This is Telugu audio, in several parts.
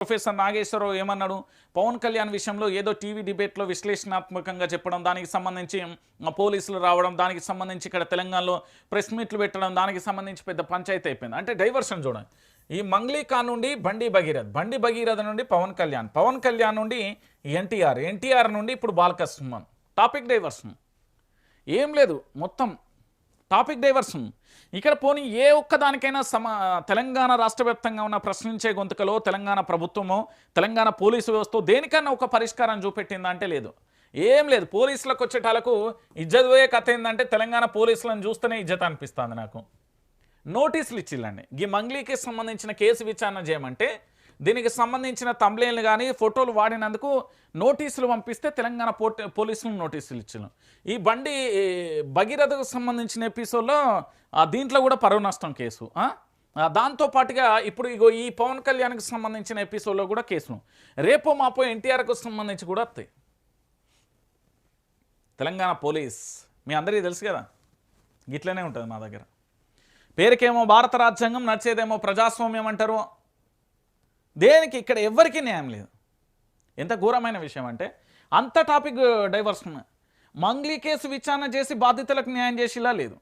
ప్రొఫెసర్ నాగేశ్వరరావు ఏమన్నాడు, పవన్ కళ్యాణ్ విషయంలో ఏదో టీవీ డిబేట్లో విశ్లేషణాత్మకంగా చెప్పడం, దానికి సంబంధించి పోలీసులు రావడం, దానికి సంబంధించి ఇక్కడ తెలంగాణలో ప్రెస్ మీట్లు పెట్టడం, దానికి సంబంధించి పెద్ద పంచాయతీ అయిపోయింది. అంటే డైవర్షన్ చూడండి. ఈ మంగ్లీకా నుండి బండి భగీరథ నుండి పవన్ కళ్యాణ్ నుండి ఎన్టీఆర్ నుండి ఇప్పుడు బాలకృష్ణ. టాపిక్ డైవర్షన్ ఏం లేదు, మొత్తం టాపిక్ డైవర్షన్. ఇక్కడ పోనీ ఏ ఒక్కదానికైనా తెలంగాణ రాష్ట్ర వ్యాప్తంగా ఉన్న ప్రశ్నించే గొంతుకలో తెలంగాణ ప్రభుత్వమో తెలంగాణ పోలీసు వ్యవస్థ దేనికన్నా ఒక పరిష్కారం చూపెట్టిందా అంటే లేదు, ఏం లేదు. పోలీసులకు వచ్చేటాలకు ఇజ్జత్ పోయే కథ ఏంటంటే తెలంగాణ పోలీసులను చూస్తేనే ఇజ్జత్ అనిపిస్తుంది నాకు. నోటీసులు ఇచ్చిల్లండి. ఈ మంగ్లీకి సంబంధించిన కేసు విచారణ చేయమంటే దీనికి సంబంధించిన తంబ్లైన్లు కానీ ఫోటోలు వాడినందుకు నోటీసులు పంపిస్తే తెలంగాణ పోలీసులు నోటీసులు ఇచ్చారు. ఈ బండి భగీరథకు సంబంధించిన ఎపిసోడ్లో దీంట్లో కూడా పరువు నష్టం కేసు. దాంతోపాటుగా ఇప్పుడు ఇగో ఈ పవన్ కళ్యాణ్కి సంబంధించిన ఎపిసోడ్లో కూడా కేసును రేపో మాపో ఎన్టీఆర్కు సంబంధించి కూడా వస్తాయి. తెలంగాణ పోలీస్ మీ అందరికీ తెలుసు కదా, గిట్లనే ఉంటుంది మా దగ్గర. పేరుకేమో భారత రాజ్యాంగం, నడిచేదేమో ప్రజాస్వామ్యం అంటారు. దేనికి ఇక్కడ ఎవ్వరికీ న్యాయం లేదు. ఎంత ఘోరమైన విషయం అంటే అంత టాపిక్ డైవర్షన్. మంగ్లీ కేసు విచారణ చేసి బాధితులకు న్యాయం చేసేలా లేదు.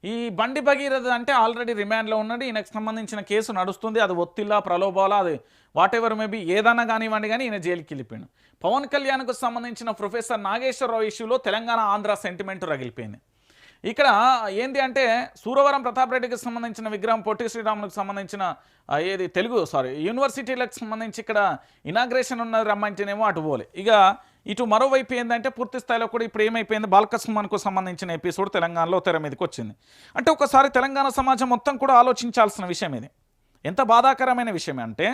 ఈ బండి భగీరథ అంటే ఆల్రెడీ రిమాండ్లో ఉన్నాడు. ఈయనకు సంబంధించిన కేసు నడుస్తుంది. అది ఒత్తిళ్ళ ప్రలోభాల అది వాట్ ఎవర్ మేబీ ఏదన్నా కానివ్వండి, కానీ ఈయన జైలుకి వెళ్ళిపోయాడు. పవన్ కళ్యాణ్కు సంబంధించిన ప్రొఫెసర్ నాగేశ్వరరావు ఇష్యూలో తెలంగాణ ఆంధ్ర సెంటిమెంట్ రగిలిపోయింది. ఇక్కడ ఏంటి అంటే సూరవరం ప్రతాప్ రెడ్డికి సంబంధించిన విగ్రహం, పొట్టి శ్రీరాములకు సంబంధించిన యూనివర్సిటీలకు సంబంధించి ఇక్కడ ఇనాగ్రేషన్ ఉన్నది రమ్మంటేనేమో అటు పోలే. ఇక ఇటు మరోవైపు ఏంటంటే పూర్తి స్థాయిలో కూడా ఇప్పుడు ఏమైపోయింది, బాలకృష్ణకు సంబంధించిన ఎపిసోడ్ తెలంగాణలో తెర మీదకి వచ్చింది. అంటే ఒకసారి తెలంగాణ సమాజం మొత్తం కూడా ఆలోచించాల్సిన విషయం ఇది. ఎంత బాధాకరమైన విషయం అంటే